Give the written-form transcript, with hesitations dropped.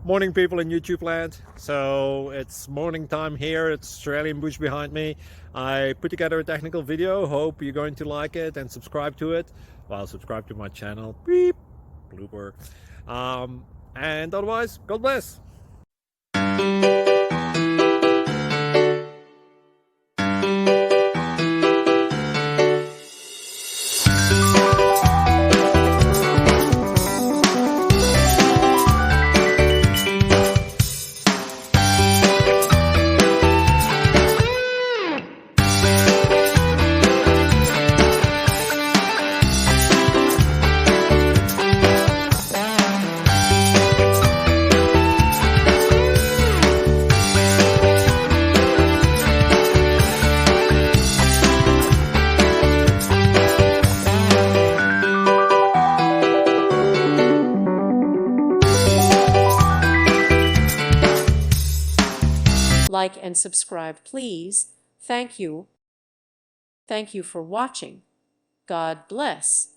Morning, people in YouTube land. So it's morning time here. It's Australian bush behind me. I put together a technical video. Hope you're going to like it and subscribe to it. Well, subscribe to my channel. Beep. Blooper. And otherwise, God bless. Like and subscribe, please. Thank you. Thank you for watching. God bless.